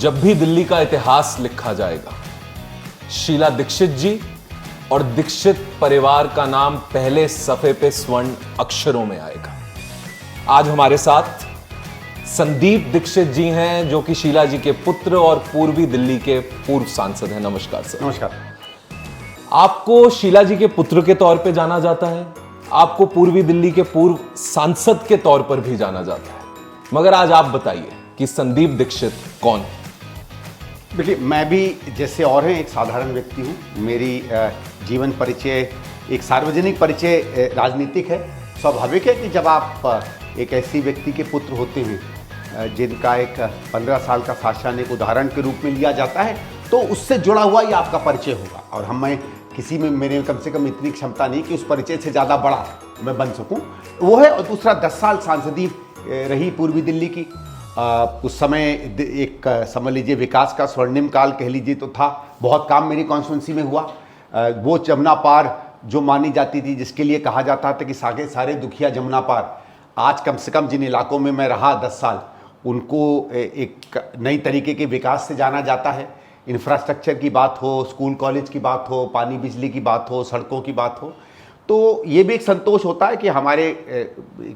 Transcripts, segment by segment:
जब भी दिल्ली का इतिहास लिखा जाएगा, शीला दीक्षित जी और दीक्षित परिवार का नाम पहले सफे पे स्वर्ण अक्षरों में आएगा। आज हमारे साथ संदीप दीक्षित जी हैं, जो कि शीला जी के पुत्र और पूर्वी दिल्ली के पूर्व सांसद हैं। नमस्कार सर। नमस्कार। आपको शीला जी के पुत्र के तौर पे जाना जाता है, आपको पूर्वी दिल्ली के पूर्व सांसद के तौर पर भी जाना जाता है, मगर आज आप बताइए कि संदीप दीक्षित कौन है? देखिए, मैं भी जैसे और हैं एक साधारण व्यक्ति हूँ। मेरी जीवन परिचय, एक सार्वजनिक परिचय राजनीतिक है। स्वाभाविक है कि जब आप एक ऐसी व्यक्ति के पुत्र होते हैं जिनका एक 15 साल का शासन एक उदाहरण के रूप में लिया जाता है, तो उससे जुड़ा हुआ ही आपका परिचय होगा। और मैं किसी में मेरे कम से कम इतनी क्षमता नहीं कि उस परिचय से ज़्यादा बड़ा मैं बन सकूं, वो है। और दूसरा, 10 साल सांसदी रही पूर्वी दिल्ली की। उस समय एक समझ लीजिए विकास का स्वर्णिम काल कह लीजिए तो था। बहुत काम मेरी कॉन्स्टिट्यूंसी में हुआ। वो जमुना पार जो मानी जाती थी, जिसके लिए कहा जाता था कि सारे दुखिया जमुना पार, आज कम से कम जिन इलाकों में मैं रहा 10 साल, उनको एक नई तरीके के विकास से जाना जाता है। इंफ्रास्ट्रक्चर की बात हो, स्कूल कॉलेज की बात हो, पानी बिजली की बात हो, सड़कों की बात हो, तो ये भी एक संतोष होता है कि हमारे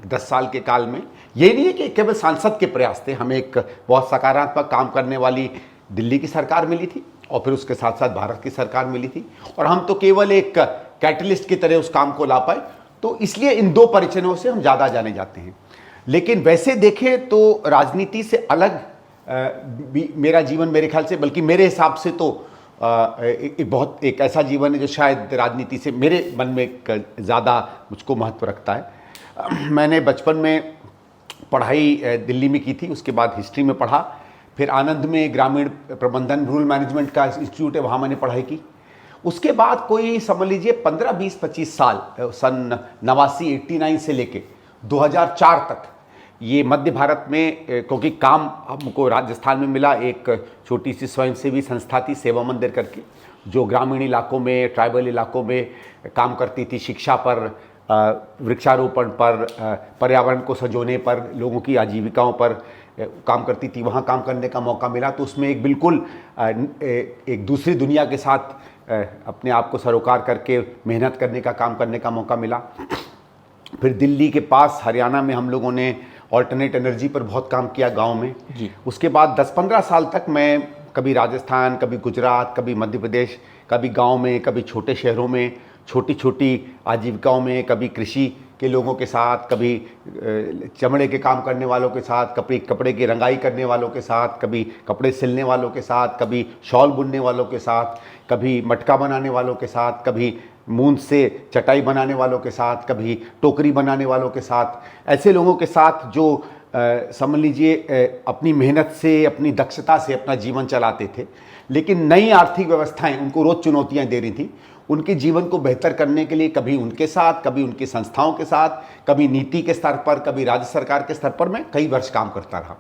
10 साल के काल में ये नहीं है कि केवल सांसद के प्रयास थे। हमें एक बहुत सकारात्मक काम करने वाली दिल्ली की सरकार मिली थी और फिर उसके साथ साथ भारत की सरकार मिली थी, और हम तो केवल एक कैटलिस्ट की तरह उस काम को ला पाए। तो इसलिए इन दो परिचयों से हम ज़्यादा जाने जाते हैं। लेकिन वैसे देखें तो राजनीति से अलग मेरा जीवन मेरे ख्याल से, बल्कि मेरे हिसाब से तो एक ऐसा जीवन है जो शायद राजनीति से मेरे मन में ज़्यादा मुझको महत्व रखता है। मैंने बचपन में पढ़ाई दिल्ली में की थी, उसके बाद हिस्ट्री में पढ़ा, फिर आनंद में ग्रामीण प्रबंधन रूरल मैनेजमेंट का इंस्टीट्यूट है, वहाँ मैंने पढ़ाई की। उसके बाद कोई समझ लीजिए 15, 20, 25 साल, सन 89, 89 से लेके 2004 तक ये मध्य भारत में, क्योंकि काम हमको राजस्थान में मिला, एक छोटी सी स्वयंसेवी संस्था थी सेवा मंदिर करके, जो ग्रामीण इलाकों में, ट्राइबल इलाकों में काम करती थी, शिक्षा पर, वृक्षारोपण पर, पर्यावरण को संजोने पर, लोगों की आजीविकाओं पर काम करती थी। वहाँ काम करने का मौका मिला तो उसमें एक बिल्कुल एक दूसरी दुनिया के साथ अपने आप को सरोकार करके मेहनत करने का, काम करने का मौका मिला। फिर दिल्ली के पास हरियाणा में हम लोगों ने ऑल्टरनेट एनर्जी पर बहुत काम किया गांव में जी। उसके बाद 10-15 साल तक मैं कभी राजस्थान, कभी गुजरात, कभी मध्य प्रदेश, कभी गांव में, कभी छोटे शहरों में छोटी छोटी आजीविकाओं में, कभी कृषि के लोगों के साथ, कभी चमड़े के काम करने वालों के साथ, कभी कपड़े की रंगाई करने वालों के साथ, कभी कपड़े सिलने वालों के साथ, कभी शॉल बुनने वालों के साथ, कभी मटका बनाने वालों के साथ, कभी मूंद से चटाई बनाने वालों के साथ, कभी टोकरी बनाने वालों के साथ, ऐसे लोगों के साथ जो समझ लीजिए अपनी मेहनत से, अपनी दक्षता से अपना जीवन चलाते थे। लेकिन नई आर्थिक व्यवस्थाएं उनको रोज़ चुनौतियां दे रही थी। उनके जीवन को बेहतर करने के लिए कभी उनके साथ, कभी उनकी संस्थाओं के साथ, कभी नीति के स्तर पर, कभी राज्य सरकार के स्तर पर मैं कई वर्ष काम करता रहा।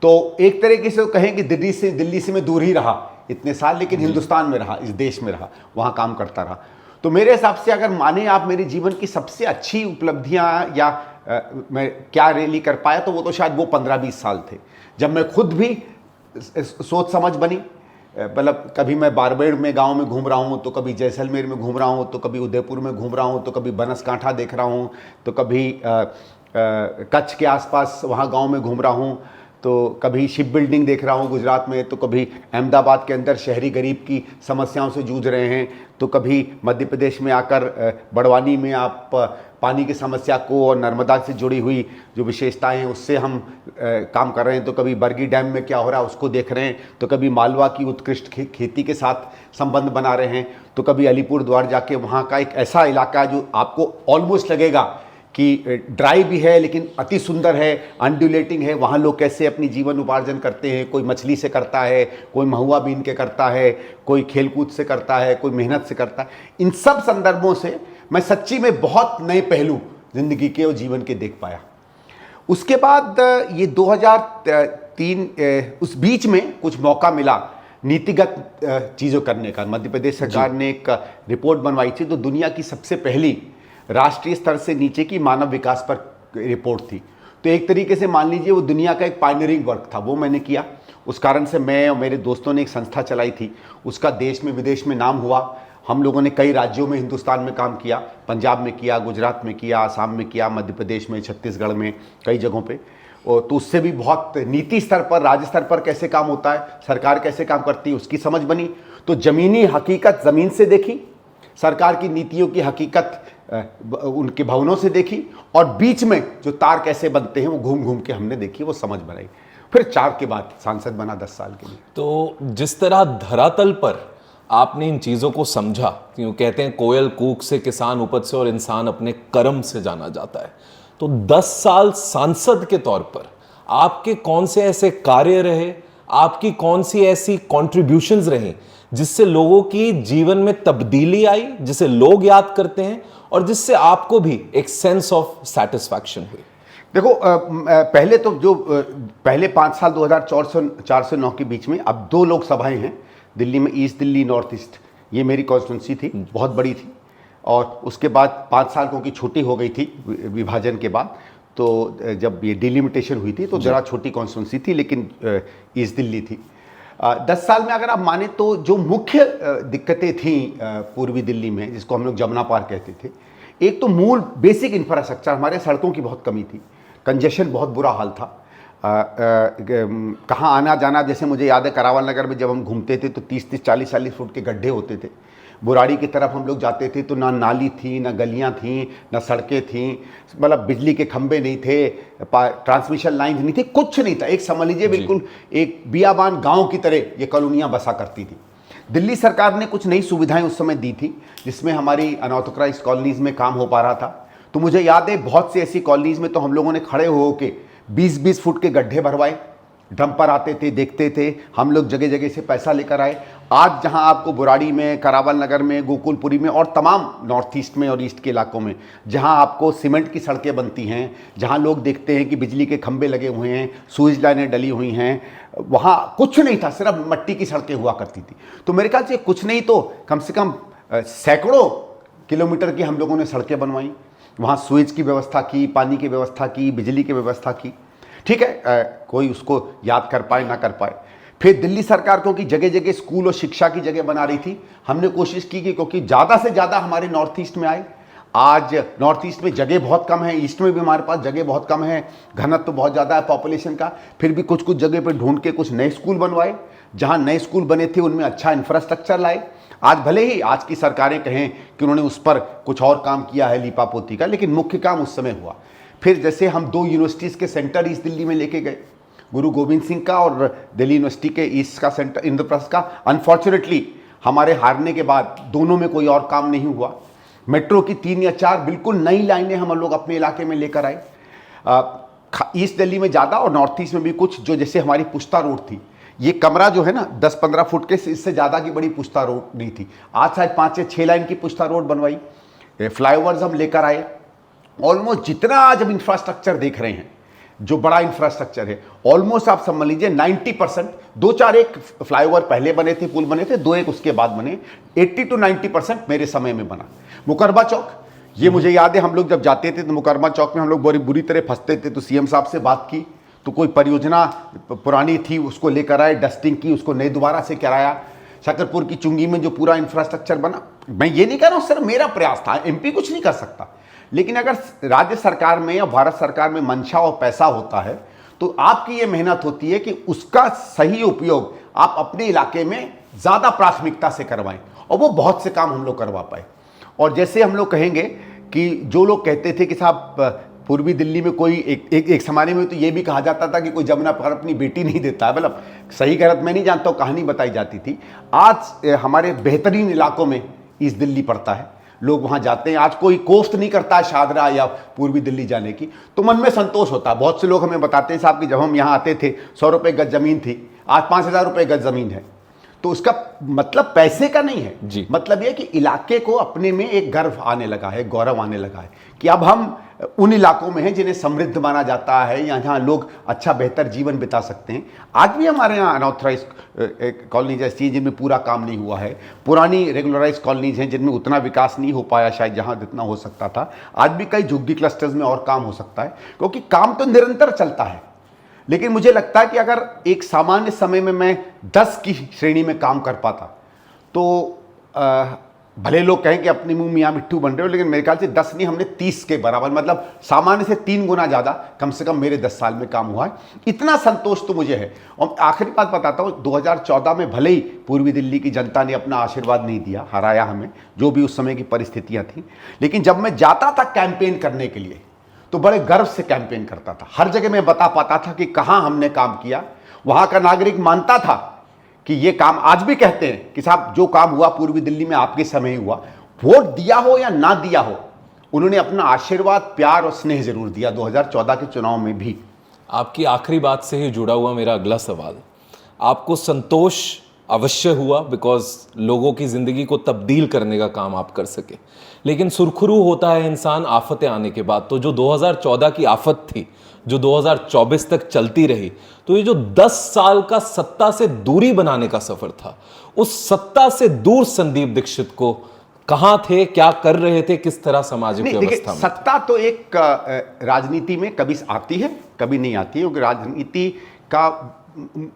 तो एक तरीके से कहें कि दिल्ली से मैं दूर ही रहा इतने साल, लेकिन हिंदुस्तान में रहा, इस देश में रहा, वहाँ काम करता रहा। तो मेरे हिसाब से अगर माने आप मेरे जीवन की सबसे अच्छी उपलब्धियां या मैं क्या रैली कर पाया, तो वो तो शायद वो 15-20 साल थे जब मैं खुद भी सोच समझ बनी। मतलब कभी मैं बारबेड़ में गांव में घूम रहा हूँ, तो कभी जैसलमेर में घूम रहा हूँ, तो कभी उदयपुर में घूम रहा हूँ, तो कभी बनासकांठा देख रहा हूँ, तो कभी कच्छ के आसपास वहाँ गांव में घूम रहा हूँ, तो कभी शिप बिल्डिंग देख रहा हूँ गुजरात में, तो कभी अहमदाबाद के अंदर शहरी गरीब की समस्याओं से जूझ रहे हैं, तो कभी मध्य प्रदेश में आकर बड़वानी में आप पानी की समस्या को और नर्मदा से जुड़ी हुई जो विशेषताएं हैं उससे हम काम कर रहे हैं, तो कभी बरगी डैम में क्या हो रहा है उसको देख रहे हैं, तो कभी मालवा की उत्कृष्ट खेती के साथ संबंध बना रहे हैं, तो कभी अलीपुर द्वार जाके वहाँ का एक ऐसा इलाका है जो आपको ऑलमोस्ट लगेगा कि ड्राई भी है लेकिन अति सुंदर है, अनड्यूलेटिंग है। वहाँ लोग कैसे अपनी जीवन उपार्जन करते हैं, कोई मछली से करता है, कोई महुआ बीन के करता है, कोई खेलकूद से करता है, कोई मेहनत से करता है। इन सब संदर्भों से मैं सच्ची में बहुत नए पहलू जिंदगी के और जीवन के देख पाया। उसके बाद ये 2003 उस बीच में कुछ मौका मिला नीतिगत चीज़ों करने का। मध्य प्रदेश सरकार ने एक रिपोर्ट बनवाई थी, तो दुनिया की सबसे पहली राष्ट्रीय स्तर से नीचे की मानव विकास पर रिपोर्ट थी। तो एक तरीके से मान लीजिए वो दुनिया का एक पायनियरिंग वर्क था, वो मैंने किया। उस कारण से मैं और मेरे दोस्तों ने एक संस्था चलाई थी, उसका देश में विदेश में नाम हुआ। हम लोगों ने कई राज्यों में हिंदुस्तान में काम किया, पंजाब में किया, गुजरात में किया, आसाम में किया, मध्य प्रदेश में, छत्तीसगढ़ में, कई जगहों पे। और तो उससे भी बहुत नीति स्तर पर, राज्य स्तर पर कैसे काम होता है, सरकार कैसे काम करती है, उसकी समझ बनी। तो ज़मीनी हकीकत ज़मीन से देखी, सरकार की नीतियों की हकीकत उनके भवनों से देखी, और बीच में जो तार कैसे बनते हैं वो घूम घूम के हमने देखी, वो समझ बनाई। फिर 4 के बाद सांसद बना 10 साल के लिए। तो जिस तरह धरातल पर आपने इन चीज़ों को समझा, क्यों कहते हैं कोयल कूक से, किसान उपज से और इंसान अपने कर्म से जाना जाता है, तो 10 साल सांसद के तौर पर आपके कौन से ऐसे कार्य रहे, आपकी कौन सी ऐसी कॉन्ट्रीब्यूशंस रही जिससे लोगों की जीवन में तब्दीली आई, जिसे लोग याद करते हैं और जिससे आपको भी एक सेंस ऑफ सेटिस्फैक्शन हुई? देखो, पहले तो जो पहले 5 साल 2004 से 9 के बीच में, अब 2 लोकसभाएं हैं दिल्ली में, ईस्ट दिल्ली, नॉर्थ ईस्ट, ये मेरी कॉन्स्टिट्यूंसी थी, बहुत बड़ी थी। और उसके बाद 5 साल क्योंकि छोटी हो गई थी विभाजन के बाद, तो जब ये डिलिमिटेशन हुई थी तो ज़रा छोटी कॉन्स्टिट्यूंसी थी, लेकिन ईस्ट दिल्ली थी। 10 साल में अगर आप माने तो जो मुख्य दिक्कतें थीं पूर्वी दिल्ली में, जिसको हम लोग जमुना पार कहते थे, एक तो मूल बेसिक इंफ्रास्ट्रक्चर, हमारे सड़कों की बहुत कमी थी, कंजेशन बहुत बुरा हाल था। कहाँ आना जाना, जैसे मुझे याद है करावल नगर में जब हम घूमते थे तो 30-30, 40-40 फुट के गड्ढे होते थे। बुराड़ी की तरफ हम लोग जाते थे तो ना नाली थी, ना गलियां थीं, ना सड़कें थीं, मतलब बिजली के खंभे नहीं थे, ट्रांसमिशन लाइन नहीं थी, कुछ नहीं था। एक समझ लीजिए बिल्कुल एक बियाबान गांव की तरह ये कॉलोनियां बसा करती थी। दिल्ली सरकार ने कुछ नई सुविधाएं उस समय दी थी, जिसमें हमारी अनऑथोराइज्ड कॉलोनीज में काम हो पा रहा था। तो मुझे याद है बहुत सी ऐसी कॉलोनीज में तो हम लोगों ने खड़े हो के 20-20 फुट के गड्ढे भरवाए, डंपर आते थे, देखते थे, हम लोग जगह जगह से पैसा लेकर आए। आज जहां आपको बुराड़ी में, करावल नगर में, गोकुलपुरी में और तमाम नॉर्थ ईस्ट में और ईस्ट के इलाकों में जहां आपको सीमेंट की सड़कें बनती हैं, जहां लोग देखते हैं कि बिजली के खंभे लगे हुए हैं, स्विच लाइनें डली हुई हैं, वहां कुछ नहीं था, सिर्फ मिट्टी की सड़कें हुआ करती थी। तो मेरे ख्याल से कुछ नहीं तो कम से कम सैकड़ों किलोमीटर की हम लोगों ने सड़कें बनवाई, वहाँ स्विच की व्यवस्था की, पानी की व्यवस्था की, बिजली की व्यवस्था की। ठीक है, कोई उसको याद कर पाए ना कर पाए। फिर दिल्ली सरकार क्योंकि जगह जगह स्कूल और शिक्षा की जगह बना रही थी, हमने कोशिश की कि क्योंकि ज़्यादा से ज़्यादा हमारे नॉर्थ ईस्ट में आए। आज नॉर्थ ईस्ट में जगह बहुत कम है, ईस्ट में भी हमारे पास जगह बहुत कम है, घनत्व तो बहुत ज़्यादा है पॉपुलेशन का, फिर भी कुछ कुछ जगह पर ढूंढ के कुछ नए स्कूल बनवाए। जहाँ नए स्कूल बने थे उनमें अच्छा इंफ्रास्ट्रक्चर लाए। आज भले ही आज की सरकारें कहें कि उन्होंने उस पर कुछ और काम किया है लीपा पोती का, लेकिन मुख्य काम उस समय हुआ। फिर जैसे हम 2 यूनिवर्सिटीज़ के सेंटर ईस्ट दिल्ली में लेके गए, गुरु गोविंद सिंह का और दिल्ली यूनिवर्सिटी के ईस्ट का सेंटर इंद्रप्रस्थ का। अनफॉर्चुनेटली हमारे हारने के बाद दोनों में कोई और काम नहीं हुआ। मेट्रो की 3 या 4 बिल्कुल नई लाइनें हम लोग अपने इलाके में लेकर आए, ईस्ट दिल्ली में ज़्यादा और नॉर्थ ईस्ट में भी कुछ। जो जैसे हमारी पुश्ता रोड थी, ये कमरा जो है ना 10-15 फुट के, इससे ज़्यादा की बड़ी पुश्ता रोड नहीं थी। आज शायद 5 या 6 लाइन की पुश्ता रोड बनवाई, फ्लाईओवर्स हम लेकर आए। ऑलमोस्ट जितना आज हम इंफ्रास्ट्रक्चर देख रहे हैं, जो बड़ा इंफ्रास्ट्रक्चर है, ऑलमोस्ट आप समझ लीजिए 90%, 2-4 एक फ्लाईओवर पहले बने थे, पुल बने थे, 2 एक उसके बाद बने, 80 to 90% मेरे समय में बना। मुकरबा चौक, ये मुझे याद है हम लोग जब जाते थे तो मुकरबा चौक में हम लोग बड़ी बुरी तरह फंसते थे। तो सीएम साहब से बात की तो कोई परियोजना पुरानी थी उसको लेकर आए, डस्टिंग की, उसको नए दोबारा से कराया। शकरपुर की चुंगी में जो पूरा इंफ्रास्ट्रक्चर बना, मैं ये नहीं कह रहा हूँ सिर्फ मेरा प्रयास था, एमपी कुछ नहीं कर सकता, लेकिन अगर राज्य सरकार में या भारत सरकार में मंशा और पैसा होता है तो आपकी ये मेहनत होती है कि उसका सही उपयोग आप अपने इलाके में ज़्यादा प्राथमिकता से करवाएं, और वो बहुत से काम हम लोग करवा पाए। और जैसे हम लोग कहेंगे कि जो लोग कहते थे कि साहब पूर्वी दिल्ली में कोई एक ज़माने में तो ये भी कहा जाता था कि कोई जमुना पार अपनी बेटी नहीं देता है, मतलब सही गलत मैं नहीं जानता हूँ, कहानी बताई जाती थी। आज हमारे बेहतरीन इलाकों में ईस्ट दिल्ली पड़ता है, लोग वहाँ जाते हैं। आज कोई कोफ्त नहीं करता है शादरा या पूर्वी दिल्ली जाने की, तो मन में संतोष होता है। बहुत से लोग हमें बताते हैं साहब कि जब हम यहाँ आते थे 100 रुपये गज ज़मीन थी, आज 5000 रुपये गज ज़मीन है। तो उसका मतलब पैसे का नहीं है जी, मतलब ये कि इलाके को अपने में एक गर्व आने लगा है, गौरव आने लगा है कि अब हम उन इलाकों में हैं जिन्हें समृद्ध माना जाता है, या जहाँ लोग अच्छा बेहतर जीवन बिता सकते हैं। आज भी हमारे यहाँ अनऑथराइज कॉलोनीज ऐसी हैं जिनमें पूरा काम नहीं हुआ है, पुरानी रेगुलराइज कॉलोनीज हैं जिनमें उतना विकास नहीं हो पाया शायद जहाँ जितना हो सकता था। आज भी कई झुग्गी क्लस्टर्स में और काम हो सकता है, क्योंकि काम तो निरंतर चलता है, लेकिन मुझे लगता है कि अगर एक सामान्य समय में मैं 10 की श्रेणी में काम कर पाता तो भले लोग कहें कि अपनी मुंह मियाँ मिट्ठू बन रहे हो, लेकिन मेरे ख्याल से 10 नहीं, हमने 30 के बराबर, मतलब सामान्य से 3 गुना ज़्यादा कम से कम मेरे 10 साल में काम हुआ है। इतना संतोष तो मुझे है। और आखिरी बात बताता हूँ, 2014 में भले ही पूर्वी दिल्ली की जनता ने अपना आशीर्वाद नहीं दिया, हराया हमें, जो भी उस समय की परिस्थितियाँ थीं, लेकिन जब मैं जाता था कैंपेन करने के लिए तो बड़े गर्व से कैंपेन करता था। हर जगह मैं बता पाता था कि कहाँ हमने काम किया। वहाँ का नागरिक मानता था कि ये काम, आज भी कहते हैं कि साहब जो काम हुआ पूर्वी दिल्ली में आपके समय हुआ, वोट दिया हो या ना दिया हो, उन्होंने अपना आशीर्वाद, प्यार और स्नेह जरूर दिया 2014 के चुनाव में भी। आपकी आखिरी बात से ही जुड़ा हुआ मेरा अगला सवाल, आपको संतोष अवश्य हुआ बिकॉज लोगों की जिंदगी को तब्दील करने का काम आप कर सके, लेकिन सुरखरू होता है इंसान आफतें आने के बाद। तो जो 2014 की आफत थी, जो 2024 तक चलती रही, तो ये जो 10 साल का सत्ता से दूरी बनाने का सफर था, उस सत्ता से दूर संदीप दीक्षित को कहां थे, क्या कर रहे थे, किस तरह सामाजिक व्यवस्था में? सत्ता तो एक राजनीति में कभी आती है कभी नहीं आती है, क्योंकि राजनीति का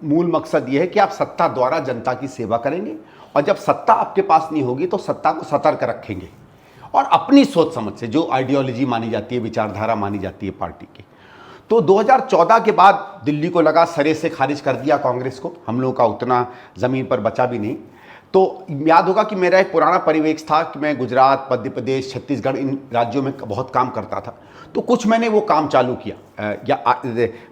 मूल मकसद यह है कि आप सत्ता द्वारा जनता की सेवा करेंगे, और जब सत्ता आपके पास नहीं होगी तो सत्ता को सतर्क रखेंगे और अपनी सोच समझ से, जो आइडियोलॉजी मानी जाती है, विचारधारा मानी जाती है पार्टी की। तो 2014 के बाद दिल्ली को लगा सरे से खारिज कर दिया कांग्रेस को, हम लोगों का उतना ज़मीन पर बचा भी नहीं। तो याद होगा कि मेरा एक पुराना परिवेश था कि मैं गुजरात, मध्य प्रदेश, छत्तीसगढ़, इन राज्यों में बहुत काम करता था। तो कुछ मैंने वो काम चालू किया।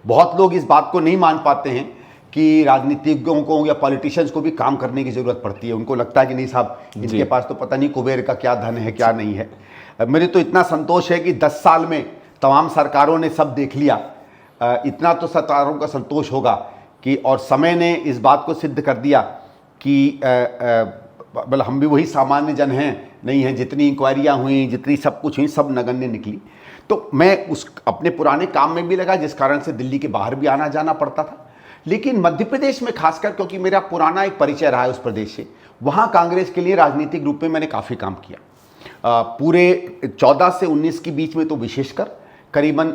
बहुत लोग इस बात को नहीं मान पाते हैं कि राजनीतिज्ञों को या पॉलिटिशियंस को भी काम करने की ज़रूरत पड़ती है। उनको लगता है कि नहीं साहब, इनके पास तो पता नहीं कुबेर का क्या धन है, क्या नहीं है। मेरे तो इतना संतोष है कि 10 साल में तमाम सरकारों ने सब देख लिया। इतना तो सरकारों का संतोष होगा कि, और समय ने इस बात को सिद्ध कर दिया कि मतलब हम भी वही सामान्य जन हैं, नहीं हैं। जितनी इंक्वायरियाँ हुई, जितनी सब कुछ हुई, सब नगण्य निकली। तो मैं उस अपने पुराने काम में भी लगा, जिस कारण से दिल्ली के बाहर भी आना जाना पड़ता था। लेकिन मध्य प्रदेश में खासकर, क्योंकि मेरा पुराना एक परिचय रहा है उस प्रदेश से, वहाँ कांग्रेस के लिए राजनीतिक रूप में मैंने काफ़ी काम किया। पूरे 14 से 19 के बीच में तो विशेषकर करीबन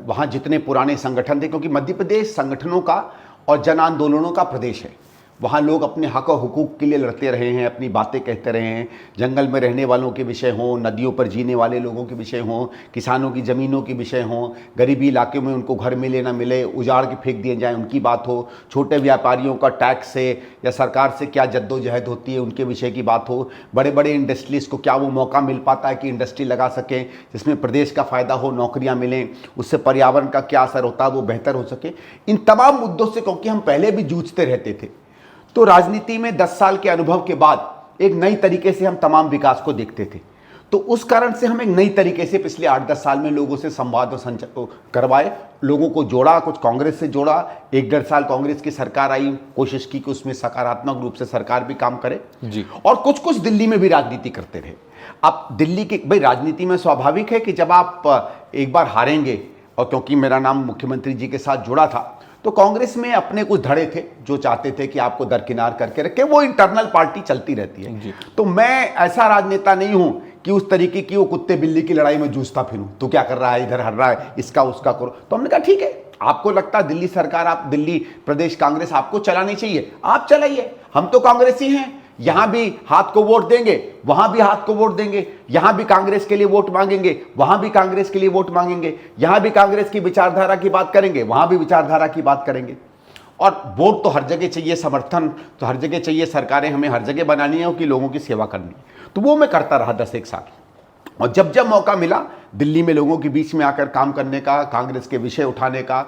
वहाँ जितने पुराने संगठन थे, क्योंकि मध्य प्रदेश संगठनों का और जन आंदोलनों का प्रदेश है। वहाँ लोग अपने हक और हुकूक के लिए लड़ते रहे हैं, अपनी बातें कहते रहे हैं। जंगल में रहने वालों के विषय हों, नदियों पर जीने वाले लोगों के विषय हों, किसानों की ज़मीनों के विषय हों, गरीबी इलाके में उनको घर मिले ना मिले, उजाड़ के फेंक दिए जाएं, उनकी बात हो, छोटे व्यापारियों का टैक्स से या सरकार से क्या जद्दोजहद होती है, उनके विषय की बात हो, बड़े बड़े इंडस्ट्रीज़ को क्या वो मौका मिल पाता है कि इंडस्ट्री लगा सकें जिसमें प्रदेश का फ़ायदा हो, नौकरियाँ मिलें, उससे पर्यावरण का क्या असर होता है वो बेहतर हो सके। इन तमाम मुद्दों से क्योंकि हम पहले भी जूझते रहते थे, तो राजनीति में 10 साल के अनुभव के बाद एक नई तरीके से हम तमाम विकास को देखते थे। तो उस कारण से हम एक नई तरीके से पिछले 8-10 साल में लोगों से संवाद और संचार करवाए, लोगों को जोड़ा, कुछ कांग्रेस से जोड़ा। 1-1.5 साल कांग्रेस की सरकार आई, कोशिश की कि उसमें सकारात्मक रूप से सरकार भी काम करे जी। और कुछ दिल्ली में भी राजनीति करते रहे। अब दिल्ली की भाई राजनीति में स्वाभाविक है कि जब आप एक बार हारेंगे, और क्योंकि मेरा नाम मुख्यमंत्री जी के साथ जुड़ा था, तो कांग्रेस में अपने कुछ धड़े थे जो चाहते थे कि आपको दरकिनार करके रखे। वो इंटरनल पार्टी चलती रहती है। तो मैं ऐसा राजनेता नहीं हूं कि उस तरीके की वो कुत्ते बिल्ली की लड़ाई में जूझता फिरूं, तो क्या कर रहा है, इधर हट रहा है, इसका उसका करो। तो हमने कहा ठीक है, आपको लगता है दिल्ली सरकार, आप दिल्ली प्रदेश कांग्रेस आपको चलानी चाहिए, आप चलाइए, हम तो कांग्रेसी हैं। यहां भी हाथ को वोट देंगे, वहां भी हाथ को वोट देंगे, यहां भी कांग्रेस के लिए वोट मांगेंगे, वहां भी कांग्रेस के लिए वोट मांगेंगे, यहां भी कांग्रेस की विचारधारा की बात करेंगे, वहां भी विचारधारा की बात करेंगे। और वोट तो हर जगह चाहिए, समर्थन तो हर जगह चाहिए, सरकारें हमें हर जगह बनानी है कि लोगों की सेवा करनी है। तो वो मैं करता रहा 10-1 साल। और जब जब मौका मिला दिल्ली में लोगों के बीच में आकर काम करने का, कांग्रेस के विषय उठाने का,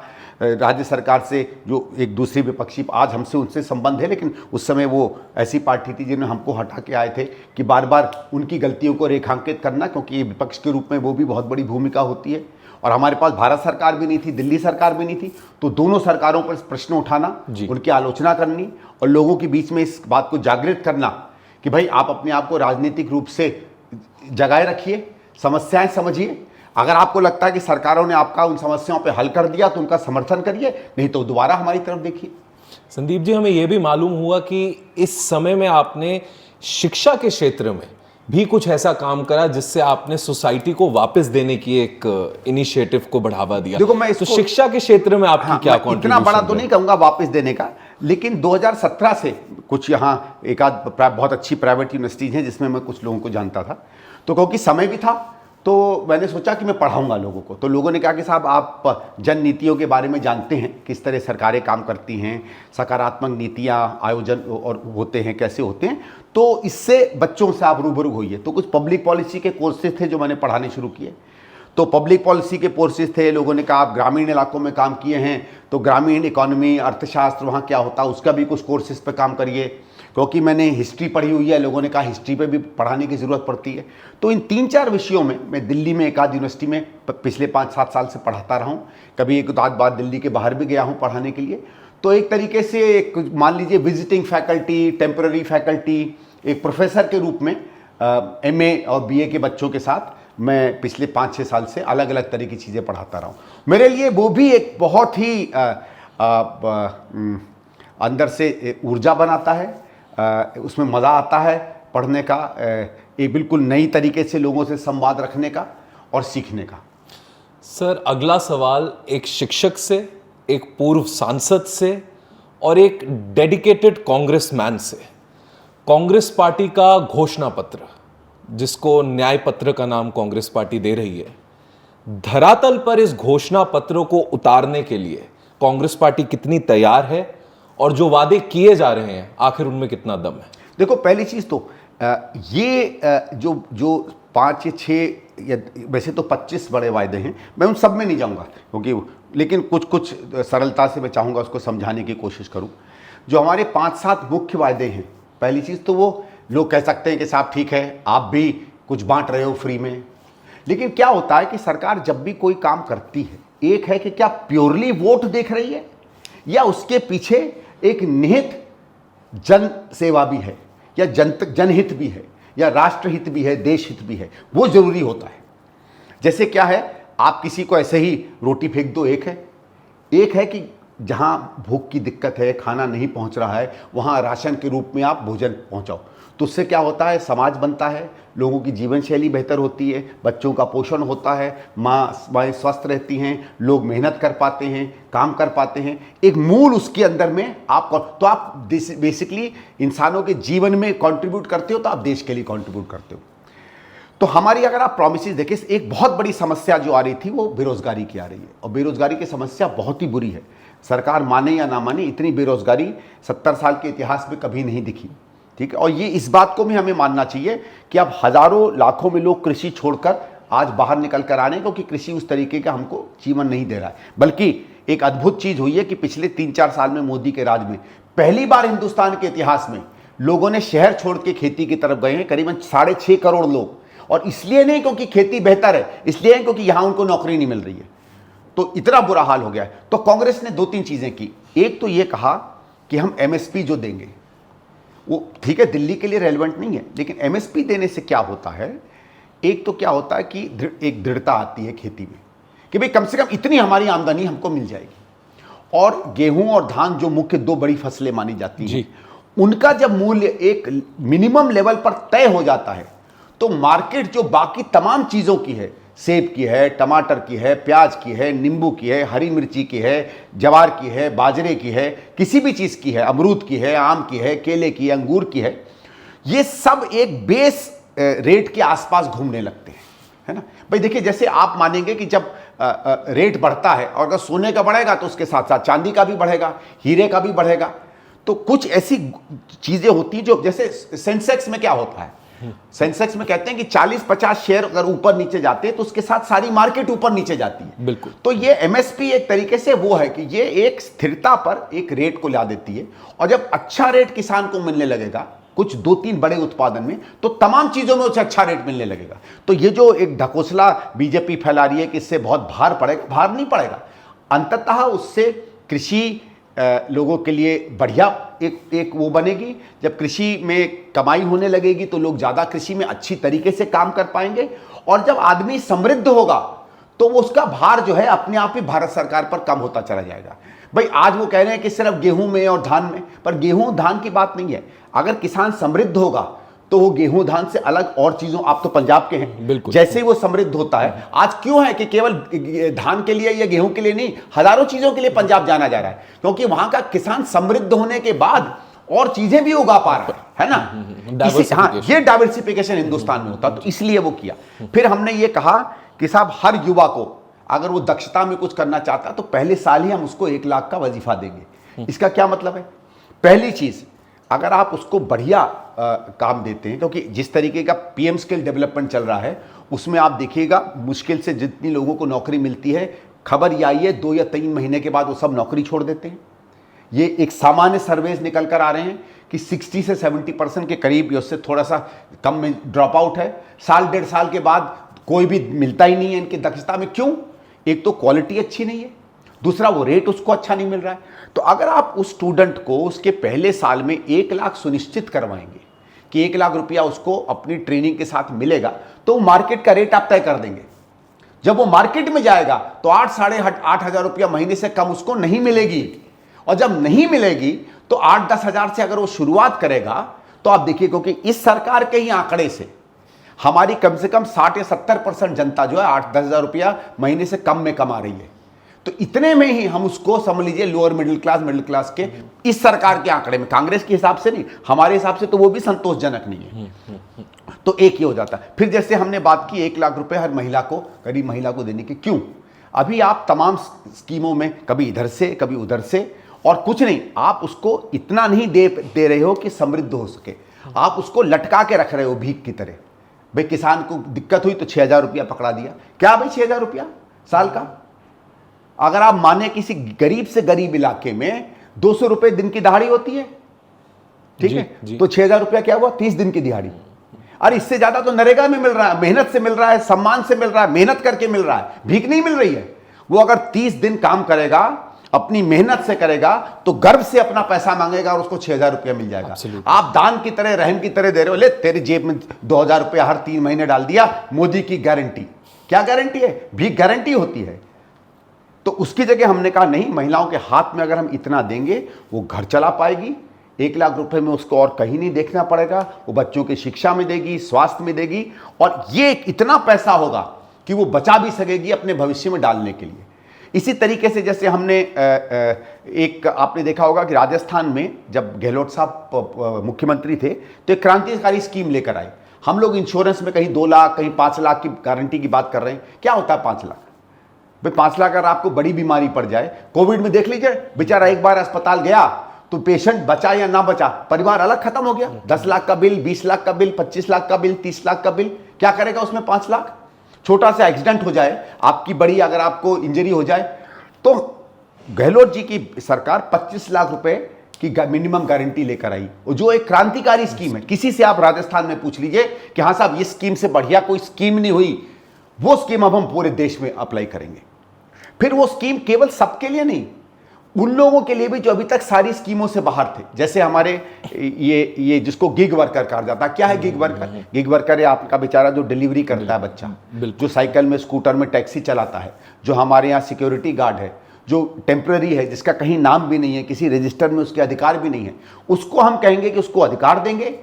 राज्य सरकार से जो एक दूसरी विपक्षी, आज हमसे उनसे संबंध है, लेकिन उस समय वो ऐसी पार्टी थी जिन्होंने हमको हटा के आए थे कि बार बार उनकी गलतियों को रेखांकित करना, क्योंकि विपक्ष के रूप में वो भी बहुत बड़ी भूमिका होती है। और हमारे पास भारत सरकार भी नहीं थी, दिल्ली सरकार भी नहीं थी, तो दोनों सरकारों पर प्रश्न उठाना, उनकी आलोचना करनी और लोगों के बीच में इस बात को जागृत करना कि भाई आप अपने आप को राजनीतिक रूप से जगाए रखिए, समस्याएं समझिए। अगर आपको लगता है कि सरकारों ने आपका उन समस्याओं पे हल कर दिया तो उनका समर्थन करिए, नहीं तो दोबारा हमारी तरफ देखिए। संदीप जी, हमें यह भी मालूम हुआ कि इस समय में आपने शिक्षा के क्षेत्र में भी कुछ ऐसा काम करा जिससे आपने सोसाइटी को वापस देने की एक इनिशिएटिव को बढ़ावा दिया? देखो, मैं तो शिक्षा के क्षेत्र में आपकी क्या मैं इतना कंट्रीब्यूशन बड़ा तो नहीं कहूंगा वापस देने का, लेकिन 2017 से कुछ यहाँ एक आध बहुत अच्छी प्राइवेट यूनिवर्सिटीज हैं जिसमें मैं कुछ लोगों को जानता था, तो क्योंकि समय भी था तो मैंने सोचा कि मैं पढ़ाऊंगा लोगों को। तो लोगों ने कहा कि साहब आप जन नीतियों के बारे में जानते हैं, किस तरह सरकारें काम करती हैं, सकारात्मक नीतियाँ आयोजन और होते हैं, कैसे होते हैं, तो इससे बच्चों से आप रूबरू होइए। तो कुछ पब्लिक पॉलिसी के कोर्सेज थे जो मैंने पढ़ाने शुरू किए। तो पब्लिक पॉलिसी के कोर्सेज थे, लोगों ने कहा आप ग्रामीण इलाकों में काम किए हैं तो ग्रामीण इकोनॉमी, अर्थशास्त्र वहाँ क्या होता है उसका भी कुछ कोर्सेज पे काम करिए। क्योंकि मैंने हिस्ट्री पढ़ी हुई है, लोगों ने कहा हिस्ट्री पे भी पढ़ाने की ज़रूरत पड़ती है। तो इन 3-4 विषयों में मैं दिल्ली में एक आध यूनिवर्सिटी में पिछले 5-7 साल से पढ़ाता रहा हूँ, कभी एक आध बार दिल्ली के बाहर भी गया हूँ पढ़ाने के लिए। तो एक तरीके से एक मान लीजिए विजिटिंग फैकल्टी, टेम्पररी फैकल्टी, एक प्रोफेसर के रूप में MA और BA के बच्चों के साथ मैं पिछले 5-6 साल से अलग अलग तरह की चीज़ें पढ़ाता रहा हूँ। मेरे लिए वो भी एक बहुत ही अंदर से ऊर्जा बनाता है, उसमें मज़ा आता है पढ़ने का, एक बिल्कुल नई तरीके से लोगों से संवाद रखने का और सीखने का। सर, अगला सवाल एक शिक्षक से, एक पूर्व सांसद से और एक डेडिकेटेड कांग्रेसमैन से। कांग्रेस पार्टी का घोषणा पत्र, जिसको न्याय पत्र का नाम कांग्रेस पार्टी दे रही है, धरातल पर इस घोषणा पत्र को उतारने के लिए कांग्रेस पार्टी कितनी तैयार है और जो वादे किए जा रहे हैं आखिर उनमें कितना दम है? देखो, पहली चीज़ तो ये जो 5 या 6 या वैसे तो 25 बड़े वायदे हैं, मैं उन सब में नहीं जाऊंगा क्योंकि, लेकिन कुछ सरलता से मैं चाहूँगा उसको समझाने की कोशिश करूँ। जो हमारे 5-7 मुख्य वायदे हैं, पहली चीज़ तो वो लोग कह सकते हैं कि साहब ठीक है आप भी कुछ बांट रहे हो फ्री में, लेकिन क्या होता है कि सरकार जब भी कोई काम करती है, एक है कि क्या प्योरली वोट देख रही है या उसके पीछे एक निहित जन सेवा भी है या जनहित भी है या राष्ट्रहित भी है, देश हित भी है, वो जरूरी होता है। जैसे क्या है, आप किसी को ऐसे ही रोटी फेंक दो, एक है कि जहां भूख की दिक्कत है, खाना नहीं पहुंच रहा है, वहां राशन के रूप में आप भोजन पहुंचाओ। तो उससे क्या होता है, समाज बनता है, लोगों की जीवन शैली बेहतर होती है, बच्चों का पोषण होता है, माएँ स्वस्थ रहती हैं, लोग मेहनत कर पाते हैं, काम कर पाते हैं। एक मूल उसके अंदर में तो आप बेसिकली इंसानों के जीवन में कंट्रीब्यूट करते हो, तो आप देश के लिए कंट्रीब्यूट करते हो। तो हमारी अगर आप प्रॉमिसेस देखें, एक बहुत बड़ी समस्या जो आ रही थी वो बेरोजगारी की आ रही है, और बेरोजगारी की समस्या बहुत ही बुरी है। सरकार माने या ना माने, इतनी बेरोजगारी 70 साल के इतिहास में कभी नहीं दिखी, ठीक है। और ये इस बात को भी हमें मानना चाहिए कि अब हजारों लाखों में लोग कृषि छोड़कर आज बाहर निकल कर आ रहे हैं, क्योंकि कृषि उस तरीके का हमको जीवन नहीं दे रहा है। बल्कि एक अद्भुत चीज हुई है कि पिछले 3-4 साल में मोदी के राज में पहली बार हिंदुस्तान के इतिहास में लोगों ने शहर छोड़ के खेती की तरफ गए हैं, करीबन 6.5 करोड़ लोग। और इसलिए नहीं क्योंकि खेती बेहतर है, इसलिए क्योंकि यहां उनको नौकरी नहीं मिल रही है। तो इतना बुरा हाल हो गया है। तो कांग्रेस ने 2-3 चीजें की। एक तो ये कहा कि हम MSP जो देंगे वो ठीक है, दिल्ली के लिए रेलेवेंट नहीं है, लेकिन MSP देने से क्या होता है, एक तो क्या होता है कि एक दृढ़ता आती है खेती में कि भाई कम से कम इतनी हमारी आमदनी हमको मिल जाएगी। और गेहूं और धान जो मुख्य 2 बड़ी फसलें मानी जाती हैं, उनका जब मूल्य एक मिनिमम लेवल पर तय हो जाता है, तो मार्केट जो बाकी तमाम चीज़ों की है, सेब की है, टमाटर की है, प्याज की है, नींबू की है, हरी मिर्ची की है, जवार की है, बाजरे की है, किसी भी चीज़ की है, अमरूद की है, आम की है, केले की है, अंगूर की है, ये सब एक बेस रेट के आसपास घूमने लगते हैं, है ना। भाई देखिए, जैसे आप मानेंगे कि जब रेट बढ़ता है और अगर सोने का बढ़ेगा तो उसके साथ साथ चांदी का भी बढ़ेगा, हीरे का भी बढ़ेगा। तो कुछ ऐसी चीज़ें होती हैं जो, जैसे सेंसेक्स में क्या होता है, सेंसेक्स में कहते हैं कि 40-50 शेयर अगर ऊपर नीचे जाते हैं तो उसके साथ सारी मार्केट ऊपर नीचे जाती है। बिल्कुल। तो ये MSP एक तरीके से वो है कि ये एक स्थिरता पर एक रेट को ला देती है, और जब अच्छा रेट किसान को मिलने लगेगा कुछ 2-3 बड़े उत्पादन में, तो तमाम चीजों में उसे अच्छा रेट मिलने लगेगा। तो ये जो एक ढकोसला बीजेपी फैला रही है कि इससे बहुत भार पड़ेगा, भार नहीं पड़ेगा। अंततः उससे कृषि लोगों के लिए बढ़िया एक वो बनेगी। जब कृषि में कमाई होने लगेगी तो लोग ज़्यादा कृषि में अच्छी तरीके से काम कर पाएंगे, और जब आदमी समृद्ध होगा तो वो उसका भार जो है अपने आप ही भारत सरकार पर कम होता चला जाएगा। भाई आज वो कह रहे हैं कि सिर्फ गेहूं में और धान में, पर गेहूं धान की बात नहीं है। अगर किसान समृद्ध होगा तो वो गेहूं धान से अलग और चीजों, आप तो पंजाब के हैं, बिल्कुल, जैसे ही वो समृद्ध होता है, आज क्यों है कि केवल धान के लिए या गेहूं के लिए नहीं, हजारों चीजों के लिए पंजाब जाना जा रहा है, क्योंकि वहां का किसान समृद्ध होने के बाद और चीजें भी उगा पा रहा है ना। हाँ, ये डाइवर्सिफिकेशन हिंदुस्तान में होता, तो इसलिए वो किया। फिर हमने ये कहा कि साहब हर युवा को अगर वो दक्षता में कुछ करना चाहता तो पहले साल ही हम उसको 1 लाख का वजीफा देंगे। इसका क्या मतलब है? पहली चीज, अगर आप उसको बढ़िया काम देते हैं, क्योंकि जिस तरीके का पीएम स्किल डेवलपमेंट चल रहा है उसमें आप देखिएगा मुश्किल से जितनी लोगों को नौकरी मिलती है, खबर ये आई है 2 या 3 महीने के बाद वो सब नौकरी छोड़ देते हैं। ये एक सामान्य सर्वेज निकल कर आ रहे हैं कि 60 से 70% के करीब, या उससे थोड़ा सा कम में ड्रॉप आउट है। साल 1.5 साल के बाद कोई भी मिलता ही नहीं है इनकी दक्षता में। क्यों? एक तो क्वालिटी अच्छी नहीं है, दूसरा वो रेट उसको अच्छा नहीं मिल रहा है। तो अगर आप उस स्टूडेंट को उसके पहले साल में 1 लाख सुनिश्चित करवाएंगे कि 1 लाख रुपया उसको अपनी ट्रेनिंग के साथ मिलेगा, तो मार्केट का रेट आप तय कर देंगे। जब वो मार्केट में जाएगा तो 8-8.5 हजार रुपया महीने से कम उसको नहीं मिलेगी, और जब नहीं मिलेगी तो 8-10 हजार से अगर वो शुरुआत करेगा तो आप देखिए, क्योंकि इस सरकार के ही आंकड़े से हमारी कम से कम 60 या 70% जनता जो है 8-10 हजार रुपया महीने से कम में कमा रही है। तो इतने में ही हम उसको समझ लीजिए लोअर मिडिल क्लास के इस सरकार के आंकड़े में, कांग्रेस के हिसाब से नहीं, हमारे हिसाब से तो वो भी संतोषजनक नहीं है। तो एक ही हो जाता है। फिर जैसे हमने बात की 1 लाख रुपए हर महिला को, गरीब महिला को देने की, क्यों? अभी आप तमाम स्कीमों में कभी इधर से कभी उधर से, और कुछ नहीं, आप उसको इतना नहीं दे रहे हो कि समृद्ध हो सके, आप उसको लटका के रख रहे हो भीख की तरह। भाई किसान को दिक्कत हुई तो 6,000 रुपया पकड़ा दिया। क्या भाई 6,000 रुपया साल का? अगर आप माने किसी गरीब से गरीब इलाके में 200 रुपए दिन की दिहाड़ी होती है, ठीक है, तो 6,000 रुपया क्या हुआ? 30 दिन की दिहाड़ी। अरे इससे ज्यादा तो नरेगा में मिल रहा है, मेहनत से मिल रहा है, सम्मान से मिल रहा है, मेहनत करके मिल रहा है, भीख नहीं मिल रही है। वो अगर 30 दिन काम करेगा, अपनी मेहनत से करेगा, तो गर्व से अपना पैसा मांगेगा और उसको 6,000 रुपया मिल जाएगा। आप दान की तरह, रहम की तरह दे रहे हो, ले तेरी जेब में 2,000 रुपया हर 3 महीने डाल दिया, मोदी की गारंटी। क्या गारंटी है? भीख गारंटी होती है। तो उसकी जगह हमने कहा नहीं, महिलाओं के हाथ में अगर हम इतना देंगे, वो घर चला पाएगी, 1 लाख रुपए में उसको और कहीं नहीं देखना पड़ेगा, वो बच्चों की शिक्षा में देगी, स्वास्थ्य में देगी, और ये इतना पैसा होगा कि वो बचा भी सकेगी अपने भविष्य में डालने के लिए। इसी तरीके से जैसे हमने एक, आपने देखा होगा कि राजस्थान में जब गहलोत साहब मुख्यमंत्री थे तो एक क्रांतिकारी स्कीम लेकर आए। हम लोग इंश्योरेंस में कहीं 2 लाख कहीं 5 लाख की गारंटी की बात कर रहे हैं। क्या होता है 5 लाख? भाई 5 लाख अगर आपको बड़ी बीमारी पड़ जाए, कोविड में देख लीजिए, बेचारा एक बार अस्पताल गया तो पेशेंट बचा या ना बचा, परिवार अलग खत्म हो गया। 10 लाख का बिल, 20 लाख का बिल, 25 लाख का बिल, 30 लाख का बिल, क्या करेगा उसमें 5 लाख? छोटा सा एक्सीडेंट हो जाए, आपकी बड़ी अगर आपको इंजरी हो जाए, तो गहलोत जी की सरकार 25 लाख रुपए की मिनिमम गारंटी लेकर आई, जो एक क्रांतिकारी स्कीम है। किसी से आप राजस्थान में पूछ लीजिए कि हाँ साहब ये स्कीम से बढ़िया कोई स्कीम नहीं हुई, वो स्कीम अब हम पूरे देश में अप्लाई करेंगे। फिर वो स्कीम केवल सबके लिए नहीं, उन लोगों के लिए भी जो अभी तक सारी स्कीमों से बाहर थे। जैसे हमारे ये जिसको गिग वर्कर कहा जाता है। क्या है गिग वर्कर? गिग वर्कर है आपका बेचारा जो डिलीवरी करता है, बच्चा जो साइकिल में, स्कूटर में, टैक्सी चलाता है, जो हमारे यहाँ सिक्योरिटी गार्ड है, जो टेम्पररी है, जिसका कहीं नाम भी नहीं है, किसी रजिस्टर में उसके अधिकार भी नहीं है, उसको हम कहेंगे कि उसको अधिकार देंगे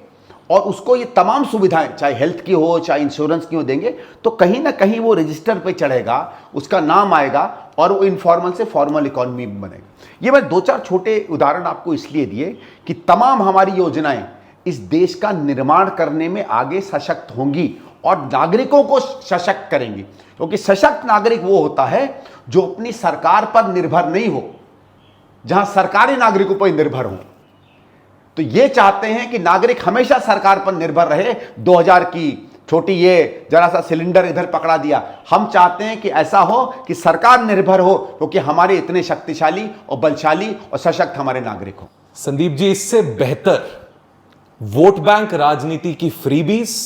और उसको ये तमाम सुविधाएं, चाहे हेल्थ की हो चाहे इंश्योरेंस की हो, देंगे। तो कहीं ना कहीं वो रजिस्टर पे चढ़ेगा, उसका नाम आएगा और वो इनफॉर्मल से फॉर्मल इकोनॉमी में बनेगा। ये मैं 2-4 छोटे उदाहरण आपको इसलिए दिए कि तमाम हमारी योजनाएं इस देश का निर्माण करने में आगे सशक्त होंगी और नागरिकों को सशक्त करेंगी। क्योंकि सशक्त नागरिक वो होता है जो अपनी सरकार पर निर्भर नहीं हो, जहां सरकारें नागरिकों पर निर्भर हो। तो ये चाहते हैं कि नागरिक हमेशा सरकार पर निर्भर रहे। 2000 की छोटी ये जरा सा सिलेंडर इधर पकड़ा दिया, हम चाहते हैं कि ऐसा हो कि सरकार निर्भर हो, क्योंकि हमारे इतने शक्तिशाली और बलशाली और सशक्त हमारे नागरिक हो। संदीप जी, इससे बेहतर वोट बैंक राजनीति की फ्रीबीज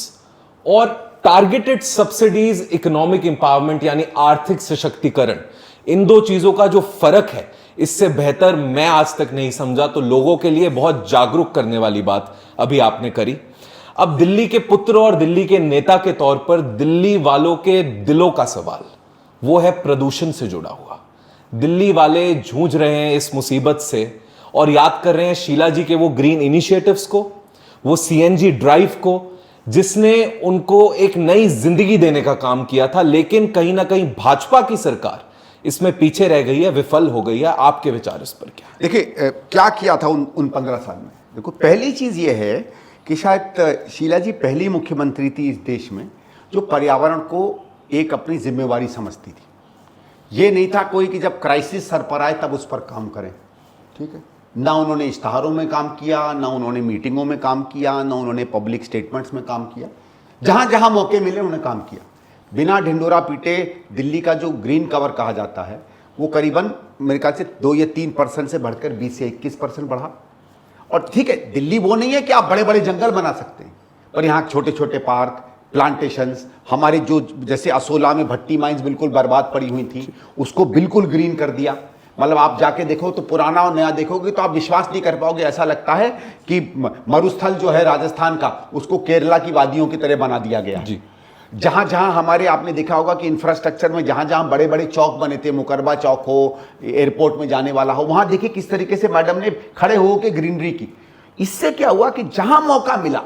और टारगेटेड सब्सिडीज, इकोनॉमिक इंपावरमेंट यानी आर्थिक सशक्तिकरण, इन दो चीजों का जो फर्क है, इससे बेहतर मैं आज तक नहीं समझा। तो लोगों के लिए बहुत जागरूक करने वाली बात अभी आपने करी। अब दिल्ली के पुत्र और दिल्ली के नेता के तौर पर दिल्ली वालों के दिलों का सवाल वो है प्रदूषण से जुड़ा हुआ। दिल्ली वाले जूझ रहे हैं इस मुसीबत से और याद कर रहे हैं शीला जी के वो ग्रीन इनिशिएटिव्स को, वो सीएनजी ड्राइव को, जिसने उनको एक नई जिंदगी देने का काम किया था। लेकिन कहीं ना कहीं भाजपा की सरकार इसमें पीछे रह गई है, विफल हो गई है। आपके विचार इस पर क्या? देखिए क्या किया था उन 15 साल में। देखो पहली चीज ये है कि शायद शीला जी पहली मुख्यमंत्री थी इस देश में जो पर्यावरण को एक अपनी जिम्मेवारी समझती थी। ये नहीं था कोई कि जब क्राइसिस सर पर आए तब उस पर काम करें, ठीक है। ना उन्होंने इश्तहारों में काम किया, ना उन्होंने मीटिंगों में काम किया, ना उन्होंने पब्लिक स्टेटमेंट्स में काम किया। जहां जहां मौके मिले उन्होंने काम किया, बिना ढिंडोरा पीटे। दिल्ली का जो ग्रीन कवर कहा जाता है वो करीबन मेरे ख्याल से 2 या 3% से बढ़कर 20 से 21% बढ़ा। और ठीक है, दिल्ली वो नहीं है कि आप बड़े बड़े जंगल बना सकते हैं, पर यहाँ छोटे छोटे पार्क, प्लांटेशंस, हमारे जो जैसे असोला में भट्टी माइंस बिल्कुल बर्बाद पड़ी हुई थी, उसको बिल्कुल ग्रीन कर दिया। मतलब आप जाके देखो तो पुराना और नया देखोगे तो आप विश्वास नहीं कर पाओगे। ऐसा लगता है कि मरुस्थल जो है राजस्थान का, उसको केरला की वादियों की तरह बना दिया गया जी। जहां जहां हमारे, आपने देखा होगा कि इंफ्रास्ट्रक्चर में जहां जहां बड़े बड़े चौक बने थे, मुकरबा चौक हो, एयरपोर्ट में जाने वाला हो, वहां देखिए किस तरीके से मैडम ने खड़े होकर ग्रीनरी की। इससे क्या हुआ कि जहां मौका मिला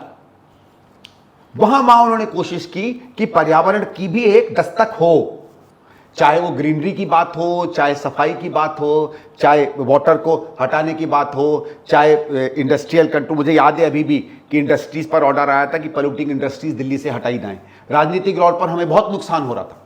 वहां उन्होंने कोशिश की कि पर्यावरण की भी एक दस्तक हो, चाहे वो ग्रीनरी की बात हो, चाहे सफाई की बात हो, चाहे वाटर को हटाने की बात हो, चाहे इंडस्ट्रियल कंट्रोल। मुझे याद है अभी भी कि इंडस्ट्रीज पर ऑर्डर आया था कि पोल्यूटिंग इंडस्ट्रीज दिल्ली से हटाई जाएं। राजनीतिक तौर पर हमें बहुत नुकसान हो रहा था,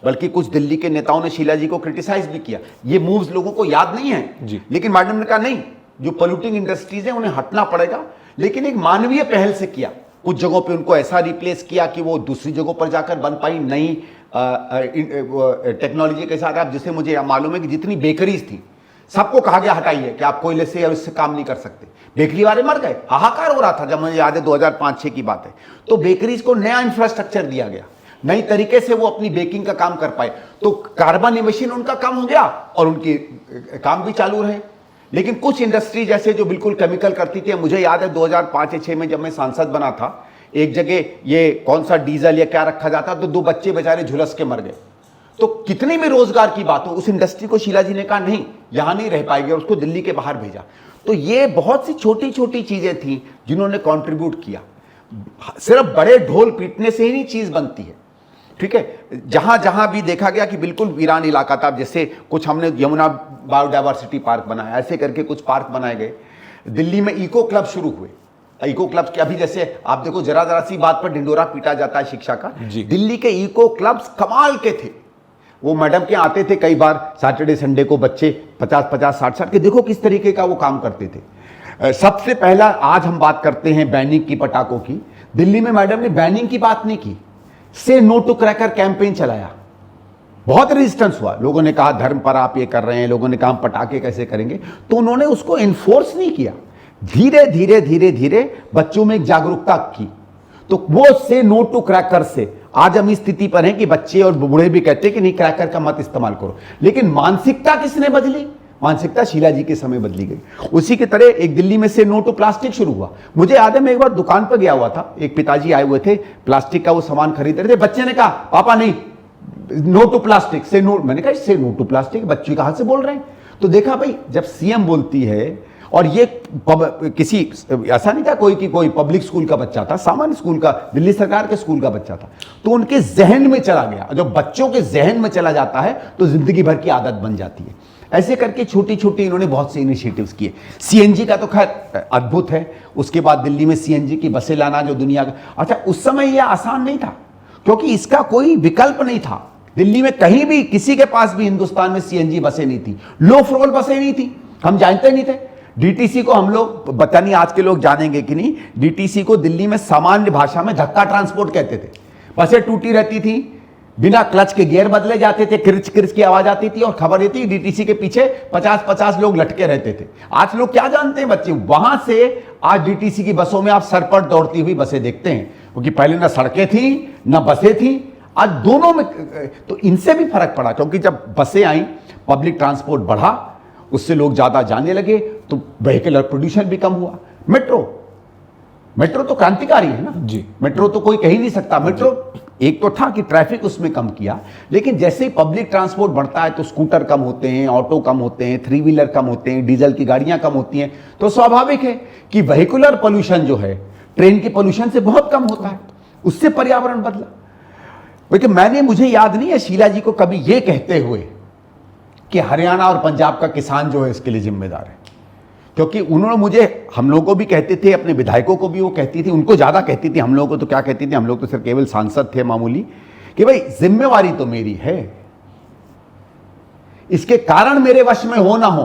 बल्कि कुछ दिल्ली के नेताओं ने शीला जी को क्रिटिसाइज भी किया। ये मूव्स लोगों को याद नहीं है, लेकिन मैडम ने कहा नहीं, जो पोल्यूटिंग इंडस्ट्रीज है उन्हें हटना पड़ेगा। लेकिन एक मानवीय पहल से किया। कुछ जगहों पे उनको ऐसा रिप्लेस किया कि वो दूसरी जगहों पर जाकर बन पाई नई टेक्नोलॉजी के साथ। आप जिसे मुझे मालूम है कि जितनी बेकरीज थी सबको कहा गया हटाइए कि आप कोयले से या उससे काम नहीं कर सकते। बेकरी वाले मर गए, हाहाकार हो रहा था जब मुझे याद है 2005-6 की बात है। तो बेकरीज को नया इंफ्रास्ट्रक्चर दिया गया, नई तरीके से वो अपनी बेकिंग का काम कर पाए। तो कार्बन इमिशन उनका कम हो गया और उनके काम भी चालू रहे। लेकिन कुछ इंडस्ट्री जैसे जो बिल्कुल केमिकल करती थी, मुझे याद है 2005 या 6 में जब मैं सांसद बना था, एक जगह ये कौन सा डीजल या क्या रखा जाता तो 2 बच्चे बेचारे झुलस के मर गए। तो कितनी भी रोजगार की बात हो, उस इंडस्ट्री को शीला जी ने कहा नहीं, यहां नहीं रह पाएगी, और उसको दिल्ली के बाहर भेजा। तो ये बहुत सी छोटी छोटी चीजें थी जिन्होंने कंट्रीब्यूट किया। सिर्फ बड़े ढोल पीटने से ही नहीं चीज बनती है, ठीक है। जहां जहां भी देखा गया कि बिल्कुल वीरान इलाका था, जैसे कुछ हमने यमुना बायोडायवर्सिटी पार्क बनाया, ऐसे करके कुछ पार्क बनाए गए। दिल्ली में इको क्लब शुरू हुए। इको क्लब्स के अभी जैसे आप देखो जरा सी बात पर ढिंडोरा पीटा जाता है शिक्षा का। दिल्ली के इको क्लब्स कमाल के थे। वो मैडम के आते थे कई बार सैटरडे संडे को बच्चे 50-50, 60-60 के, देखो किस तरीके का वो काम करते थे। सबसे पहला आज हम बात करते हैं बैनिंग की, पटाखों की। दिल्ली में मैडम ने बैनिंग की बात नहीं की, से नो टू क्रैकर कैंपेन चलाया। बहुत रेजिस्टेंस हुआ, लोगों ने कहा धर्म पर आप ये कर रहे हैं, लोगों ने कहा पटाखे कैसे करेंगे, तो उन्होंने उसको इन्फोर्स नहीं किया। धीरे धीरे धीरे धीरे बच्चों में एक जागरूकता की, तो वो से नो टू क्रैकर से आज हम इस स्थिति पर हैं कि बच्चे और बूढ़े भी कहते हैं कि नहीं क्रैकर का मत इस्तेमाल करो। लेकिन मानसिकता किसने बदली? मानसिकता शीला जी के समय बदली गई। उसी की तरह एक दिल्ली में से नो टू प्लास्टिक शुरू हुआ। मुझे याद है मैं एक बार दुकान पर गया हुआ था, एक पिताजी आए हुए थे, प्लास्टिक का वो सामान खरीद रहे थे। बच्चे ने कहा पापा नहीं, नो टू प्लास्टिक, से नो। मैंने कहा से नो टू प्लास्टिक, बच्चे कहां से बोल रहे हैं? तो देखा भाई, जब सीएम बोलती है, और ये किसी ऐसा नहीं था कोई कि कोई पब्लिक स्कूल का बच्चा था, सामान्य स्कूल का, दिल्ली सरकार के स्कूल का बच्चा था, तो उनके जहन में चला गया। जब बच्चों के जहन में चला जाता है तो जिंदगी भर की आदत बन जाती है। ऐसे करके छोटी छोटी इन्होंने बहुत से इनिशिएटिव्स किए। सीएनजी का तो खैर अद्भुत है। उसके बाद दिल्ली में सीएनजी की बसें लाना, जो दुनिया का, अच्छा उस समय यह आसान नहीं था क्योंकि इसका कोई विकल्प नहीं था। दिल्ली में कहीं भी किसी के पास भी हिंदुस्तान में सीएनजी बसें नहीं थी, लो फ्लोर बसें नहीं थी, हम जानते नहीं थे। डीटीसी को हम लोग, पता नहीं आज के लोग जानेंगे कि नहीं, डीटीसी को दिल्ली में सामान्य भाषा में धक्का ट्रांसपोर्ट कहते थे। बसें टूटी रहती थी, बिना क्लच के गियर बदले जाते थे, क्रिच क्रिच की आवाज आती थी और खबर देती डीटीसी के पीछे 50-50 लोग लटके रहते थे। आज लोग क्या जानते हैं बच्चे, वहां से आज डीटीसी की बसों में आप सरपट दौड़ती हुई बसें देखते हैं, क्योंकि पहले ना सड़कें थी ना बसें थी, आज दोनों में। तो इनसे भी फर्क पड़ा, क्योंकि जब बसें आई, पब्लिक ट्रांसपोर्ट बढ़ा, उससे लोग ज्यादा जाने लगे, तो व्हीकल पोल्यूशन भी कम हुआ। मेट्रो तो क्रांतिकारी है ना जी। मेट्रो तो कोई कह ही नहीं सकता। मेट्रो एक तो था कि ट्रैफिक उसमें कम किया, लेकिन जैसे ही पब्लिक ट्रांसपोर्ट बढ़ता है तो स्कूटर कम होते हैं, ऑटो कम होते हैं, 3 व्हीलर कम होते हैं, डीजल की गाड़ियां कम होती हैं, तो स्वाभाविक है कि व्हीकुलर पोल्यूशन जो है, ट्रेन के पोल्यूशन से बहुत कम होता है, उससे पर्यावरण बदला। क्योंकि मुझे याद नहीं है शीला जी को कभी ये कहते हुए कि हरियाणा और पंजाब का किसान जो है इसके लिए जिम्मेदार है। क्योंकि उन्होंने हम लोगों को भी कहते थे, अपने विधायकों को भी वो कहती थी, उनको ज़्यादा कहती थी, हम लोगों को तो क्या कहती थी, हम लोग तो सिर्फ केवल सांसद थे मामूली, कि भाई जिम्मेवारी तो मेरी है, इसके कारण मेरे वश में हो ना हो,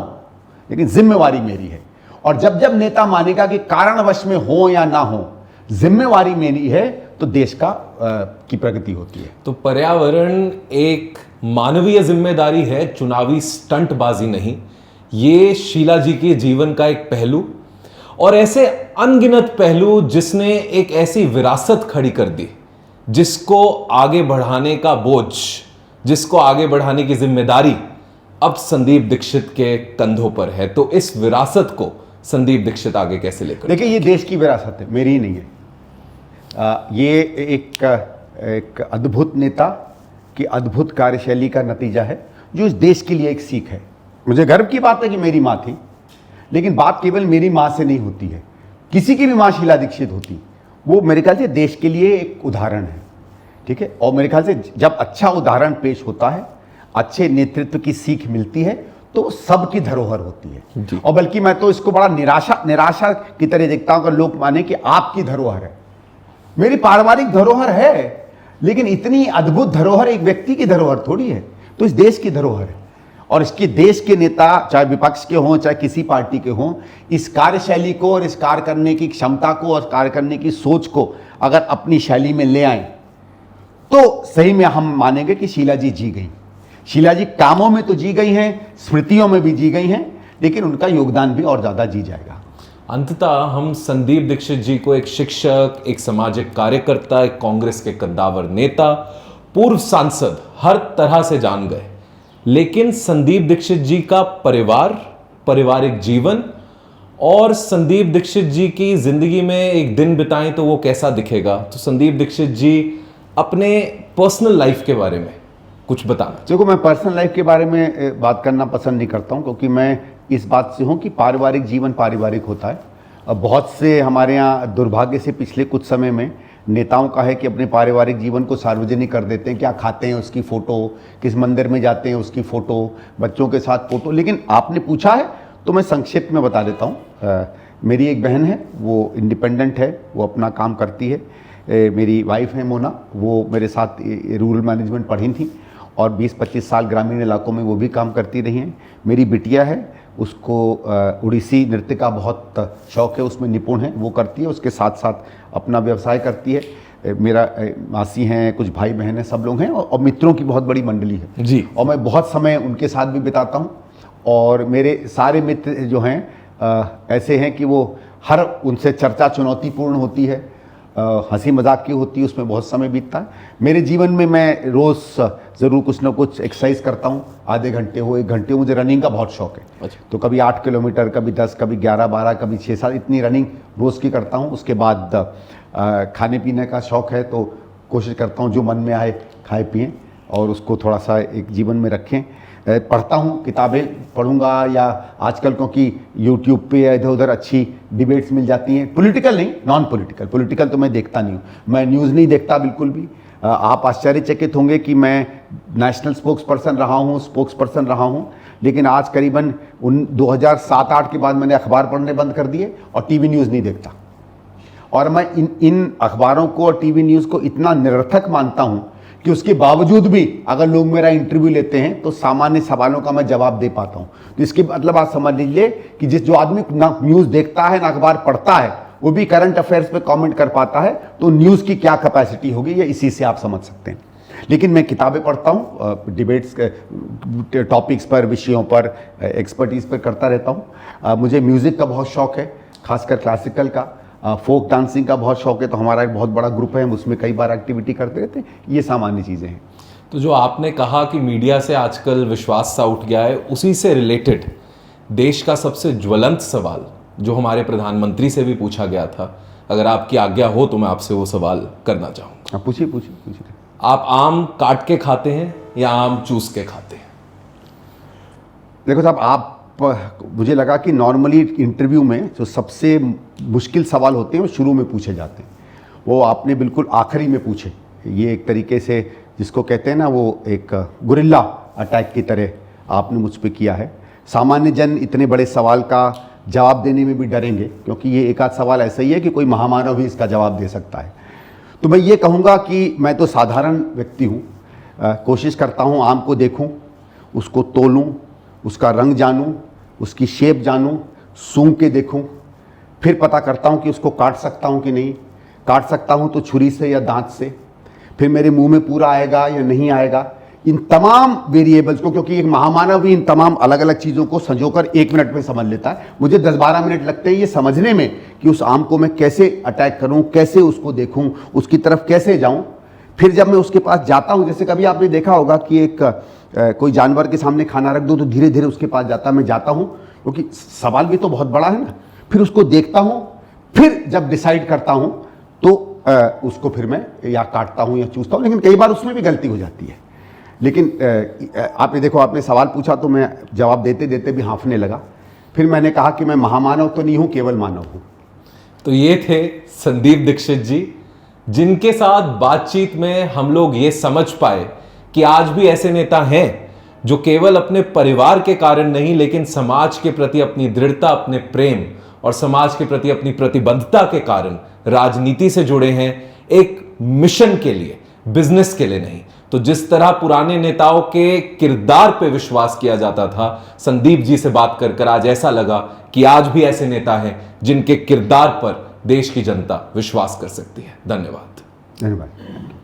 लेकिन जिम्मेवारी मेरी है। और जब जब नेता मानेगा कि कारण वश में हो या ना हो, जिम्मेवारी मेरी है, तो देश की प्रगति होती है। तो पर्यावरण एक मानवीय जिम्मेदारी है, चुनावी स्टंटबाजी नहीं। ये शीला जी के जीवन का एक पहलू, और ऐसे अनगिनत पहलू जिसने एक ऐसी विरासत खड़ी कर दी जिसको आगे बढ़ाने का बोझ, जिसको आगे बढ़ाने की जिम्मेदारी अब संदीप दीक्षित के कंधों पर है। तो इस विरासत को संदीप दीक्षित आगे कैसे लेकर? देखिए, ये देश की विरासत है, मेरी ही नहीं है। ये एक अद्भुत नेता की अद्भुत कार्यशैली का नतीजा है, जो इस देश के लिए एक सीख है। मुझे गर्व की बात है कि मेरी माँ थी, लेकिन बात केवल मेरी माँ से नहीं होती है, किसी की भी माँ शीला दीक्षित होती, वो मेरे ख्याल से देश के लिए एक उदाहरण है। ठीक है, और मेरे ख्याल से जब अच्छा उदाहरण पेश होता है, अच्छे नेतृत्व की सीख मिलती है, तो सबकी धरोहर होती है। और बल्कि मैं तो इसको बड़ा निराशा की तरह देखता हूं, अगर लोग माने कि आपकी धरोहर है। मेरी पारिवारिक धरोहर है, लेकिन इतनी अद्भुत धरोहर एक व्यक्ति की धरोहर थोड़ी है, तो इस देश की धरोहर है। और इसके देश के नेता, चाहे विपक्ष के हों चाहे किसी पार्टी के हों, इस कार्यशैली को और इस कार्य करने की क्षमता को और कार्य करने की सोच को अगर अपनी शैली में ले आए, तो सही में हम मानेंगे कि शीला जी जी गई। शीला जी कामों में तो जी गई हैं, स्मृतियों में भी जी गई हैं, लेकिन उनका योगदान भी और ज्यादा जी जाएगा। अंततः हम संदीप दीक्षित जी को एक शिक्षक, एक सामाजिक कार्यकर्ता, एक कांग्रेस के कद्दावर नेता, पूर्व सांसद, हर तरह से जान गए। लेकिन संदीप दीक्षित जी का परिवार, पारिवारिक जीवन और संदीप दीक्षित जी की जिंदगी में एक दिन बिताएं तो वो कैसा दिखेगा, तो संदीप दीक्षित जी अपने पर्सनल लाइफ के बारे में कुछ बताना। देखो, मैं पर्सनल लाइफ के बारे में बात करना पसंद नहीं करता हूं, क्योंकि मैं इस बात से हूं कि पारिवारिक जीवन पारिवारिक होता है। अब बहुत से हमारे यहाँ दुर्भाग्य से पिछले कुछ समय में नेताओं का है कि अपने पारिवारिक जीवन को सार्वजनिक कर देते हैं, क्या खाते हैं उसकी फ़ोटो, किस मंदिर में जाते हैं उसकी फ़ोटो, बच्चों के साथ फ़ोटो। लेकिन आपने पूछा है तो मैं संक्षेप में बता देता हूँ। मेरी एक बहन है, वो इंडिपेंडेंट है, वो अपना काम करती है। मेरी वाइफ है मोना, वो मेरे साथ रूरल मैनेजमेंट पढ़ी थी और 20-25 साल ग्रामीण इलाकों में वो भी काम करती रही हैं। मेरी बिटिया है, उसको उड़ीसी नृत्य का बहुत शौक़ है, उसमें निपुण है, वो करती है, उसके साथ साथ अपना व्यवसाय करती है। मेरा मासी हैं, कुछ भाई बहन हैं, सब लोग हैं, और मित्रों की बहुत बड़ी मंडली है जी। और मैं बहुत समय उनके साथ भी बिताता हूँ। और मेरे सारे मित्र जो हैं ऐसे हैं कि वो हर उनसे चर्चा चुनौतीपूर्ण होती है, हंसी मजाक की होती है, उसमें बहुत समय बीतता है। मेरे जीवन में मैं रोज़ ज़रूर कुछ ना कुछ एक्सरसाइज करता हूँ, आधे घंटे हो, 1 घंटे हो। मुझे रनिंग का बहुत शौक है। अच्छा। तो कभी 8 किलोमीटर, कभी 10, कभी 11-12, कभी 6-7, इतनी रनिंग रोज़ की करता हूँ। उसके बाद खाने पीने का शौक है, तो कोशिश करता हूँ जो मन में आए खाए पिएँ और उसको थोड़ा सा एक जीवन में रखें। पढ़ता हूँ, किताबें पढ़ूंगा, या आजकल क्योंकि यूट्यूब पे या इधर उधर अच्छी डिबेट्स मिल जाती हैं, पॉलिटिकल नहीं, नॉन पॉलिटिकल। पॉलिटिकल तो मैं देखता नहीं हूँ, मैं न्यूज़ नहीं देखता बिल्कुल भी। आप आश्चर्यचकित होंगे कि मैं नेशनल स्पोक्स पर्सन रहा हूँ, लेकिन आज करीबन 2007-8 के बाद मैंने अखबार पढ़ने बंद कर दिए और टीवी न्यूज़ नहीं देखता। और मैं इन अखबारों को और टीवी न्यूज़ को इतना निरर्थक मानता हूँ कि उसके बावजूद भी अगर लोग मेरा इंटरव्यू लेते हैं तो सामान्य सवालों का मैं जवाब दे पाता हूँ। तो इसके मतलब आप समझ लीजिए कि जो आदमी ना न्यूज़ देखता है ना अखबार पढ़ता है, वो भी करंट अफेयर्स पे कमेंट कर पाता है, तो न्यूज़ की क्या कैपेसिटी होगी, ये इसी से आप समझ सकते हैं। लेकिन मैं किताबें पढ़ता हूँ, डिबेट्स टॉपिक्स पर, विषयों पर, एक्सपर्टीज़ पर करता रहता हूँ। मुझे म्यूज़िक का बहुत शौक़ है, खासकर क्लासिकल का। फोक डांसिंग का बहुत शौक है, तो हमारा एक बहुत बड़ा ग्रुप है, हम उसमें कई बार एक्टिविटी करते रहते हैं। ये सामान्य चीज़ें हैं। तो जो आपने कहा कि मीडिया से आजकल विश्वास सा उठ गया है, उसी से रिलेटेड देश का सबसे ज्वलंत सवाल जो हमारे प्रधानमंत्री से भी पूछा गया था, अगर आपकी आज्ञा हो तो मैं आपसे वो सवाल करना चाहूँगा। पूछिए। आप आम काट के खाते हैं या आम चूस के खाते हैं? देखो साहब, आप मुझे लगा कि नॉर्मली इंटरव्यू में जो सबसे मुश्किल सवाल होते हैं वो शुरू में पूछे जाते हैं, वो आपने बिल्कुल आखिरी में पूछे। ये एक तरीके से जिसको कहते हैं ना, वो एक गुरिल्ला अटैक की तरह आपने मुझ पे किया है। सामान्य जन इतने बड़े सवाल का जवाब देने में भी डरेंगे, क्योंकि ये एक आध सवाल ऐसा ही है कि कोई महामानव भी इसका जवाब दे सकता है। तो मैं ये कहूँगा कि मैं तो साधारण व्यक्ति हूँ, कोशिश करता हूँ आम को देखूँ, उसको तोलूँ, उसका रंग जानूँ, उसकी शेप जानूँ, सूंघ के देखूँ, फिर पता करता हूँ कि उसको काट सकता हूँ कि नहीं, काट सकता हूँ तो छुरी से या दांत से, फिर मेरे मुंह में पूरा आएगा या नहीं आएगा। इन तमाम वेरिएबल्स को, क्योंकि एक महामानव भी इन तमाम अलग अलग चीज़ों को संजोकर 1 मिनट में समझ लेता है, मुझे 10-12 मिनट लगते हैं ये समझने में कि उस आम को मैं कैसे अटैक करूं, कैसे उसको देखूं, उसकी तरफ कैसे जाऊं। फिर जब मैं उसके पास जाता हूं, जैसे कभी आपने देखा होगा कि एक कोई जानवर के सामने खाना रख दो तो धीरे धीरे उसके पास मैं जाता हूं, क्योंकि सवाल भी तो बहुत बड़ा है ना। फिर उसको देखता हूं, फिर जब डिसाइड करता हूं तो उसको फिर मैं या काटता हूं या चूसता हूं, लेकिन कई बार उसमें भी गलती हो जाती है। लेकिन आपने देखो, आपने सवाल पूछा तो मैं जवाब देते देते भी हाँफने लगा। फिर मैंने कहा कि मैं महामानव तो नहीं हूं, केवल मानव हूं। तो ये थे संदीप दीक्षित जी, जिनके साथ बातचीत में हम लोग ये समझ पाए कि आज भी ऐसे नेता हैं जो केवल अपने परिवार के कारण नहीं, लेकिन समाज के प्रति अपनी दृढ़ता, अपने प्रेम और समाज के प्रति अपनी प्रतिबद्धता के कारण राजनीति से जुड़े हैं, एक मिशन के लिए, बिजनेस के लिए नहीं। तो जिस तरह पुराने नेताओं के किरदार पे विश्वास किया जाता था, संदीप जी से बात कर आज ऐसा लगा कि आज भी ऐसे नेता हैं जिनके किरदार पर देश की जनता विश्वास कर सकती है। धन्यवाद। धन्यवाद।